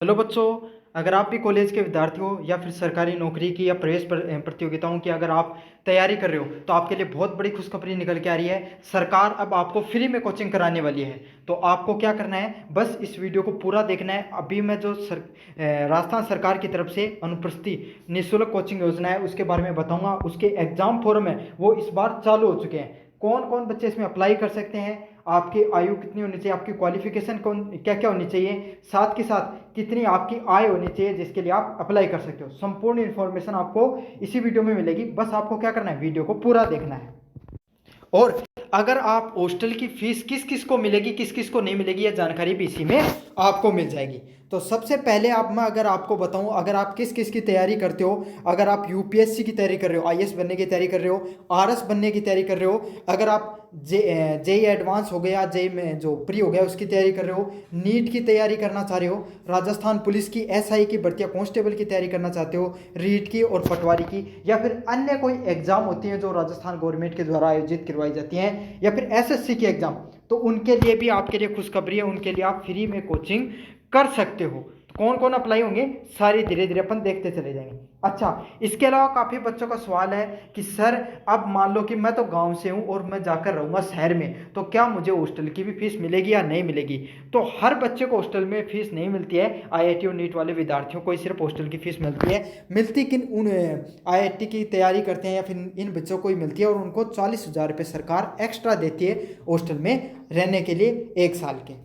Hello बच्चों। अगर आप भी कॉलेज के विद्यार्थी हो या फिर सरकारी नौकरी की या प्रतियोगिताओं की अगर आप तैयारी कर रहे हो तो आपके लिए बहुत बड़ी खुशखबरी निकल के आ रही है। सरकार अब आपको फ्री में कोचिंग कराने वाली है। तो आपको क्या करना है, बस इस वीडियो को पूरा देखना है। अभी मैं जो राजस्थान सरकार की तरफ से अनुप्रस्थित निःशुल्क कोचिंग योजना है उसके बारे में बताऊंगा। उसके एग्जाम फॉर्म है वो इस बार चालू हो चुके हैं। कौन कौन बच्चे इसमें अप्लाई कर सकते हैं, आपकी आयु कितनी होनी चाहिए, आपकी क्वालिफिकेशन कौन क्या क्या होनी चाहिए, साथ के साथ कितनी आपकी आय होनी चाहिए जिसके लिए आप अप्लाई कर सकते हो, संपूर्ण इन्फॉर्मेशन आपको इसी वीडियो में मिलेगी। बस आपको क्या करना है, वीडियो को पूरा देखना है। और अगर आप हॉस्टल की फीस किस किस को मिलेगी, किस किस को नहीं मिलेगी, यह जानकारी भी इसी में आपको मिल जाएगी। तो सबसे पहले आप मैं अगर आपको बताऊं, अगर आप किस किस की तैयारी करते हो, अगर आप यूपीएससी की तैयारी कर रहे हो, आईएएस बनने की तैयारी कर रहे हो, आरएस बनने की तैयारी कर रहे हो, अगर आप जेई एडवांस हो गया, जेई में जो प्री हो गया उसकी तैयारी कर रहे हो, नीट की तैयारी करना चाह रहे हो, राजस्थान पुलिस की एसआई की भर्ती कांस्टेबल की तैयारी करना चाहते हो, रीट की और पटवारी की, या फिर अन्य कोई एग्जाम होती है जो राजस्थान गवर्नमेंट के द्वारा आयोजित करवाई जाती हैं, या फिर एसएससी की एग्जाम, तो उनके लिए भी आपके लिए खुशखबरी है। उनके लिए आप फ्री में कोचिंग कर सकते हो। तो कौन कौन अप्लाई होंगे सारी धीरे धीरे अपन देखते चले जाएंगे। अच्छा, इसके अलावा काफ़ी बच्चों का सवाल है कि सर अब मान लो कि मैं तो गांव से हूं और मैं जाकर रहूंगा शहर में, तो क्या मुझे हॉस्टल की भी फीस मिलेगी या नहीं मिलेगी? तो हर बच्चे को हॉस्टल में फीस नहीं मिलती है। आईआईटी और नीट वाले विद्यार्थियों को ही सिर्फ हॉस्टल की फीस मिलती है। मिलती किन उन आईआईटी की तैयारी करते हैं या फिर इन बच्चों को ही मिलती है, और उनको 40,000 रुपये सरकार एक्स्ट्रा देती है हॉस्टल में रहने के लिए 1 साल के।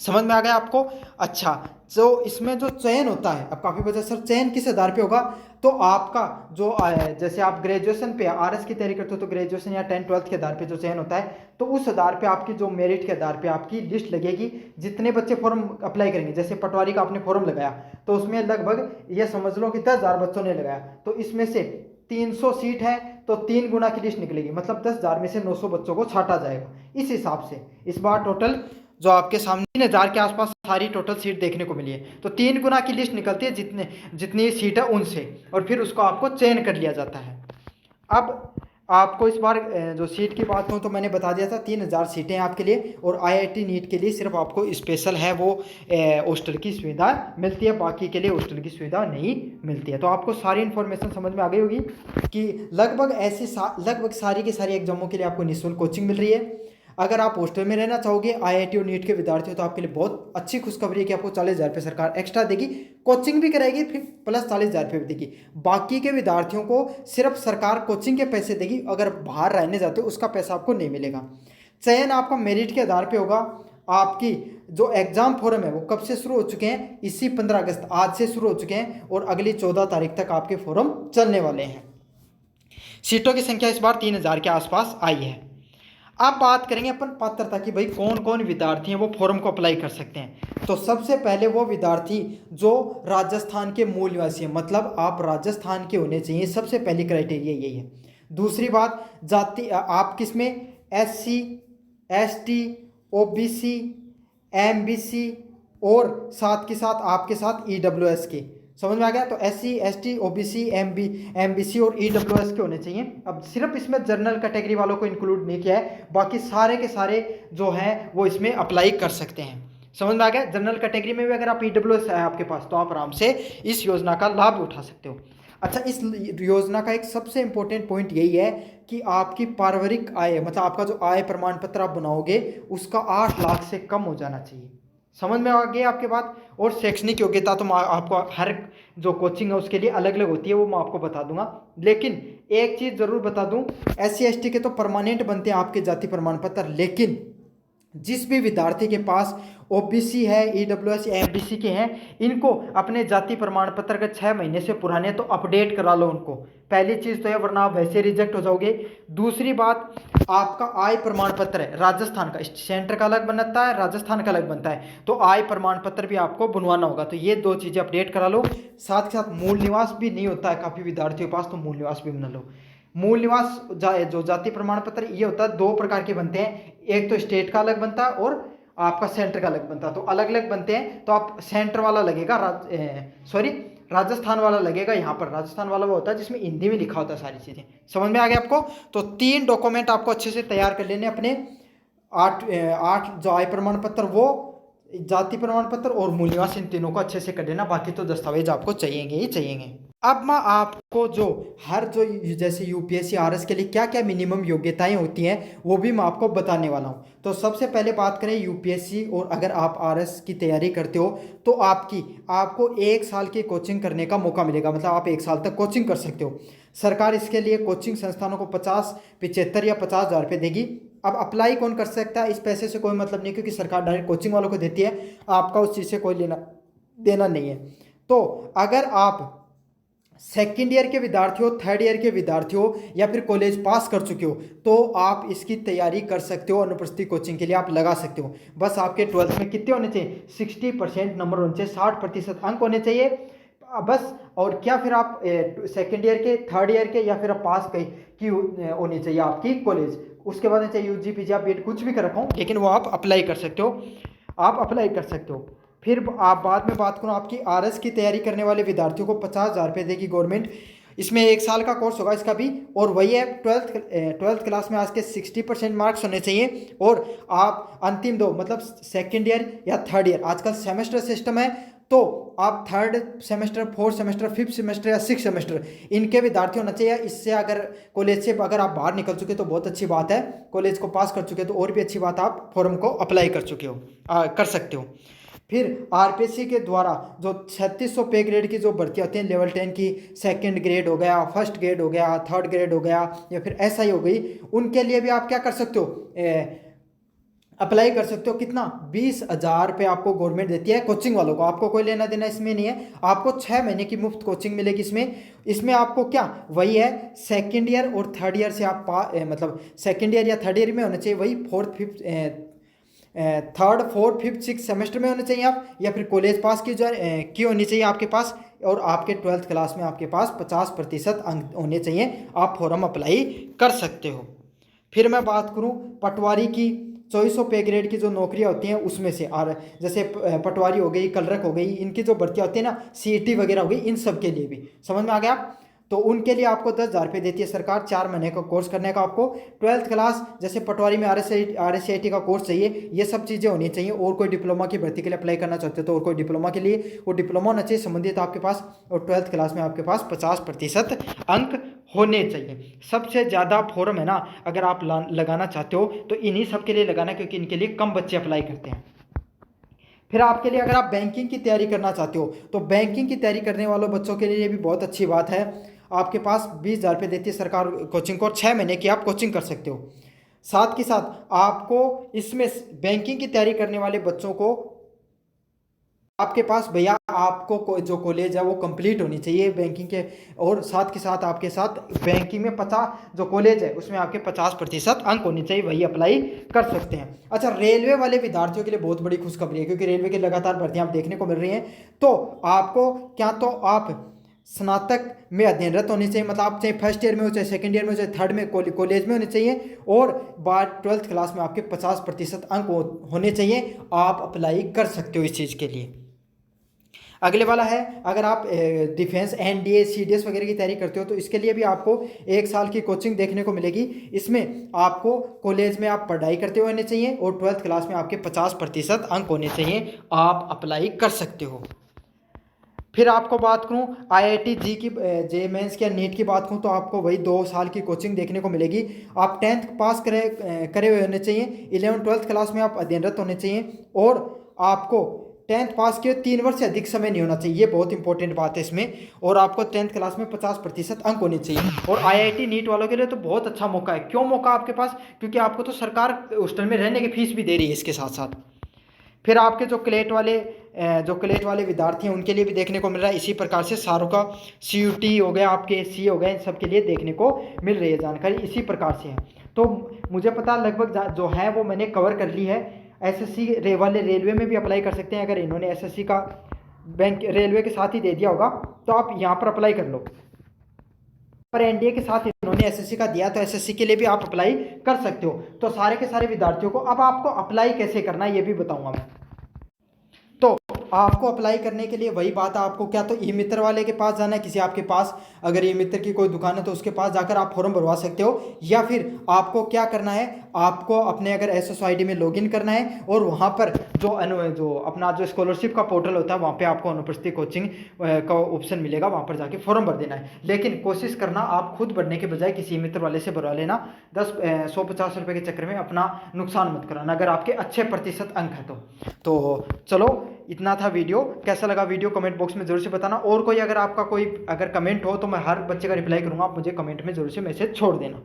समझ में आ गया आपको? अच्छा, तो इसमें जो चयन होता है, अब काफ़ी बच्चा सर चयन किस आधार पे होगा, तो आपका जो जैसे आप ग्रेजुएशन पे आरएस की तैयारी करते हो तो ग्रेजुएशन या 10th-12th के आधार पे जो चयन होता है, तो उस आधार पे आपकी जो मेरिट के आधार पे आपकी लिस्ट लगेगी। जितने बच्चे फॉर्म अप्लाई करेंगे, जैसे पटवारी का आपने फॉर्म लगाया तो उसमें लगभग ये समझ लो कि 10,000 बच्चों ने लगाया, तो इसमें से 300 सीट है तो 3 गुना की लिस्ट निकलेगी, मतलब 10,000 में से 900 बच्चों को छांटा जाएगा। इस हिसाब से इस बार टोटल जो आपके सामने 3,000 के आसपास सारी टोटल सीट देखने को मिली है। तो 3 गुना की लिस्ट निकलती है जितनी सीट है उनसे, और फिर उसको आपको चयन कर लिया जाता है। अब आपको इस बार जो सीट की बात हो तो मैंने बता दिया था 3,000 सीटें हैं आपके लिए, और आईआईटी नीट के लिए सिर्फ आपको स्पेशल है वो हॉस्टल की सुविधा मिलती है, बाकी के लिए हॉस्टल की सुविधा नहीं मिलती है। तो आपको सारी इन्फॉर्मेशन समझ में आ गई होगी कि लगभग सारी की सारी एग्जामों के लिए आपको निःशुल्क कोचिंग मिल रही है। अगर आप हॉस्टल में रहना चाहोगे आईआईटी और नीट के विद्यार्थी हो तो आपके लिए बहुत अच्छी खुशखबरी है कि आपको 40,000 रुपये सरकार एक्स्ट्रा देगी, कोचिंग भी कराएगी, फिर प्लस 40,000 रुपये भी देगी। बाकी के विद्यार्थियों को सिर्फ सरकार कोचिंग के पैसे देगी, अगर बाहर रहने जाते हो उसका पैसा आपको नहीं मिलेगा। चयन आपका मेरिट के आधार पर होगा। आपकी जो एग्जाम फॉर्म है वो कब से शुरू हो चुके हैं, इसी 15 अगस्त आज से शुरू हो चुके हैं, और अगली 14 तारीख तक आपके फॉर्म चलने वाले हैं। सीटों की संख्या इस बार 3,000 के आसपास आई है। अब बात करेंगे अपन पात्रता की, भाई कौन कौन विद्यार्थी हैं वो फॉर्म को अप्लाई कर सकते हैं। तो सबसे पहले वो विद्यार्थी जो राजस्थान के मूल निवासी हैं, मतलब आप राजस्थान के होने चाहिए, सबसे पहली क्राइटेरिया यही है। दूसरी बात, जाति आप किसमें, एससी, एसटी, ओबीसी, एमबीसी, और साथ के साथ आपके साथ ईडब्ल्यूएस के। समझ में आ गया? तो एससी, एसटी, ओबीसी, एमबीसी और ईडब्ल्यूएस के होने चाहिए। अब सिर्फ इसमें जनरल कैटेगरी वालों को इंक्लूड नहीं किया है, बाकी सारे के सारे जो हैं वो इसमें अप्लाई कर सकते हैं। समझ में आ गया? जनरल कैटेगरी में भी अगर आप ईडब्ल्यूएस है आपके पास तो आप आराम से इस योजना का लाभ उठा सकते हो। अच्छा, इस योजना का एक सबसे इंपॉर्टेंट पॉइंट यही है कि आपकी पारिवारिक आय, मतलब आपका जो आय प्रमाण पत्र आप बनाओगे उसका 8 लाख से कम हो जाना चाहिए। समझ में आ गई आपके बात? और शैक्षणिक योग्यता तो आपको हर जो कोचिंग है उसके लिए अलग अलग होती है, वो मैं आपको बता दूंगा। लेकिन एक चीज़ ज़रूर बता दूं, एससी एसटी के तो परमानेंट बनते हैं आपके जाति प्रमाण पत्र, लेकिन जिस भी विद्यार्थी के पास ओबीसी है, ईडब्ल्यूएस या एमबीसी के हैं, इनको अपने जाति प्रमाण पत्र का 6 महीने से पुराने तो अपडेट करा लो उनको। पहली चीज़ तो है, वरना आप वैसे रिजेक्ट हो जाओगे। दूसरी बात, आपका आय प्रमाण पत्र है राजस्थान का, सेंटर का अलग बनता है, राजस्थान का अलग बनता है, तो आय प्रमाण पत्र भी आपको बनवाना होगा। तो ये 2 चीज़ें अपडेट करा लो। साथ के साथ मूल निवास भी नहीं होता है काफ़ी विद्यार्थियों के पास, तो मूल निवास भी बना लो। मूल निवास जो जाति प्रमाण पत्र ये होता है 2 प्रकार के बनते हैं, एक तो स्टेट का अलग बनता है और आपका सेंटर का अलग बनता है। तो अलग अलग बनते हैं, तो आप सेंटर वाला लगेगा, राजस्थान वाला लगेगा। यहाँ पर राजस्थान वाला वो होता है जिसमें हिंदी में लिखा होता है सारी चीज़ें। समझ में आ गया आपको? तो 3 डॉक्यूमेंट आपको अच्छे से तैयार कर लेने अपने। 8 जो आय प्रमाण पत्र वो, जाति प्रमाण पत्र और मूल निवास, इन तीनों को अच्छे से कर लेना, बाकी तो दस्तावेज आपको चाहिएंगे ही चाहिएंगे। अब मैं आपको जो जैसे यूपीएससी आरएस के लिए क्या क्या मिनिमम योग्यताएं होती हैं वो भी मैं आपको बताने वाला हूं। तो सबसे पहले बात करें यूपीएससी, और अगर आप आरएस की तैयारी करते हो तो आपको 1 साल की कोचिंग करने का मौका मिलेगा, मतलब आप 1 साल तक कोचिंग कर सकते हो। सरकार इसके लिए कोचिंग संस्थानों को 50, 75 या 50,000 रुपये देगी। अब अप्लाई कौन कर सकता है, इस पैसे से कोई मतलब नहीं, क्योंकि सरकार डायरेक्ट कोचिंग वालों को देती है, आपका उस चीज़ से कोई लेना देना नहीं है। तो अगर आप सेकेंड ईयर के विद्यार्थी हो, थर्ड ईयर के विद्यार्थी हो, या फिर कॉलेज पास कर चुके हो, तो आप इसकी तैयारी कर सकते हो। अनुपस्थिति कोचिंग के लिए आप लगा सकते हो। बस आपके 12th में कितने होने चाहिए, 60% नंबर होने चाहिए, 60% अंक होने चाहिए बस। और क्या फिर आप सेकेंड ईयर के, थर्ड ईयर के, या फिर आप पास की होनी चाहिए आपकी कॉलेज। उसके बाद चाहिए यूजी पीजी, आप बीएड कुछ भी कर रखा हूँ, लेकिन वो आप अप्लाई कर सकते हो, आप अप्लाई कर सकते हो। फिर आप बाद में बात करूँ, आपकी आरएस की तैयारी करने वाले विद्यार्थियों को 50,000 रुपये देगी गवर्नमेंट। इसमें 1 साल का कोर्स होगा इसका भी, और वही है 12th क्लास में आज के 60% मार्क्स होने चाहिए। और आप अंतिम 2 मतलब सेकेंड ईयर या थर्ड ईयर, आजकल सेमेस्टर सिस्टम है, तो आप third semester, fourth semester, fifth semester या सिक्स सेमेस्टर इनके विद्यार्थी होना चाहिए। इससे अगर कॉलेज से अगर आप बाहर निकल चुके तो बहुत अच्छी बात है, कॉलेज को पास कर चुके तो और भी अच्छी बात, आप फॉर्म को अप्लाई कर चुके हो, कर सकते हो। फिर आरपीएससी के द्वारा जो 3600 पे ग्रेड की जो भर्ती होती है, लेवल 10 की, सेकंड ग्रेड हो गया, फर्स्ट ग्रेड हो गया, थर्ड ग्रेड हो गया, या फिर एसआई हो गई, उनके लिए भी आप क्या कर सकते हो, अप्लाई कर सकते हो। कितना, 20,000 रुपये आपको गवर्नमेंट देती है कोचिंग वालों को, आपको कोई लेना देना इसमें नहीं है। आपको 6 महीने की मुफ्त कोचिंग मिलेगी इसमें आपको क्या, वही है सेकंड ईयर और थर्ड ईयर से आप मतलब सेकंड ईयर या थर्ड ईयर में होना चाहिए, वही third, fourth, fifth, six semester में होने चाहिए आप, या फिर कॉलेज पास की होनी चाहिए आपके पास, और आपके 12th क्लास में आपके पास 50% अंक होने चाहिए, आप फॉर्म अप्लाई कर सकते हो। फिर मैं बात करूं पटवारी की, 2400 पे ग्रेड की जो नौकरियां होती हैं उसमें से, और जैसे पटवारी हो गई, कलरक हो गई, इनकी जो भर्तियां होती है ना, सीईटी वगैरह हो गई, इन सब के लिए भी समझ में आ गया। तो उनके लिए आपको 10,000 रुपये देती है सरकार, 4 महीने का कोर्स करने का। आपको 12th क्लास, जैसे पटवारी में RSCIT का कोर्स चाहिए, ये सब चीज़ें होनी चाहिए। और कोई डिप्लोमा की भर्ती के लिए अप्लाई करना चाहते हो तो और कोई डिप्लोमा के लिए वो डिप्लोमा होना चाहिए संबंधित आपके पास, और 12th क्लास में आपके पास 50% अंक होने चाहिए। सबसे ज़्यादा फॉर्म है ना, अगर आप लगाना चाहते हो तो इन्हीं सब के लिए लगाना, क्योंकि इनके लिए कम बच्चे अप्लाई करते हैं। फिर आपके लिए, अगर आप बैंकिंग की तैयारी करना चाहते हो तो बैंकिंग की तैयारी करने वालों बच्चों के लिए भी बहुत अच्छी बात है। आपके पास 20,000 रुपये देती है सरकार कोचिंग को, और 6 महीने की आप कोचिंग कर सकते हो। साथ के साथ आपको इसमें बैंकिंग की तैयारी करने वाले बच्चों को, आपके पास भैया आपको जो कॉलेज है वो कंप्लीट होनी चाहिए बैंकिंग के, और साथ के साथ आपके साथ बैंकिंग में 50 जो कॉलेज है उसमें आपके 50% अंक होने चाहिए, वही अप्लाई कर सकते हैं। अच्छा, रेलवे वाले विद्यार्थियों के लिए बहुत बड़ी खुशखबरी है, क्योंकि रेलवे की लगातार भर्तियां आप देखने को मिल रही हैं। तो आपको क्या, तो आप स्नातक में अध्ययनरत होनी चाहिए, मतलब आप चाहे फर्स्ट ईयर में हो, चाहे सेकंड ईयर में हो, चाहे थर्ड में कॉलेज में होने चाहिए, और बाद 12th क्लास में आपके 50% अंक होने चाहिए। आप अप्लाई कर सकते हो इस चीज़ के लिए। अगले वाला है, अगर आप डिफेंस, एनडीए, सीडीएस वगैरह की तैयारी करते हो तो इसके लिए भी आपको 1 साल की कोचिंग देखने को मिलेगी। इसमें आपको कॉलेज में आप पढ़ाई करते हुए होने चाहिए, और 12th क्लास में आपके 50% अंक होने चाहिए, आप अप्लाई कर सकते हो। फिर आपको बात करूं आईआईटी जी की, जे मेंस की, नीट की बात करूं तो आपको वही 2 साल की कोचिंग देखने को मिलेगी। आप 10th पास करे हुए होने चाहिए, 11th 12th क्लास में आप अध्ययनरत होने चाहिए, और आपको 10th पास के 3 वर्ष से अधिक समय नहीं होना चाहिए, ये बहुत इंपॉर्टेंट बात है इसमें। और आपको 10th क्लास में 50% अंक होने चाहिए। और आईआईटी नीट वालों के लिए तो बहुत अच्छा मौका है। क्यों मौका आपके पास, क्योंकि आपको तो सरकार हॉस्टल में रहने की फीस भी दे रही है इसके साथ साथ। फिर आपके जो क्लेट वाले विद्यार्थी हैं उनके लिए भी देखने को मिल रहा है इसी प्रकार से। सारों का CUT हो गया, आपके SC हो गए, इन सब के लिए देखने को मिल रही है जानकारी, इसी प्रकार से है। तो मुझे पता लगभग जो है वो मैंने कवर कर ली है। SSC वाले रेलवे में भी अप्लाई कर सकते हैं, अगर इन्होंने SSC का बैंक रेलवे के साथ ही दे दिया होगा तो आप यहाँ पर अप्लाई कर लो। पर एनडीए के साथ इन्होंने SSC का दिया तो SSC के लिए भी आप अप्लाई कर सकते हो। तो सारे के सारे विद्यार्थियों को अब आपको अप्लाई कैसे करना है ये भी बताऊंगा मैं। तो आपको अप्लाई करने के लिए वही बात है, आपको क्या तो ई-मित्र वाले के पास जाना है, किसी आपके पास अगर ई-मित्र की कोई दुकान है तो उसके पास जाकर आप फॉर्म भरवा सकते हो, या फिर आपको क्या करना है, आपको अपने अगर SSID में लॉगिन करना है और वहाँ पर जो अपना जो स्कॉलरशिप का पोर्टल होता है वहाँ पे आपको अनुपस्थिति कोचिंग का ऑप्शन मिलेगा, वहाँ पर जाके फॉर्म भर देना है। लेकिन कोशिश करना आप खुद भरने के बजाय किसी मित्र वाले से भरवा लेना। 150 रुपये के चक्कर में अपना नुकसान मत कराना अगर आपके अच्छे प्रतिशत अंक है तो चलो इतना था वीडियो। कैसा लगा वीडियो कमेंट बॉक्स में जरूर से बताना, और कोई अगर आपका कोई अगर कमेंट हो तो मैं हर बच्चे का रिप्लाई करूँगा, आप मुझे कमेंट में जरूर से मैसेज छोड़ देना।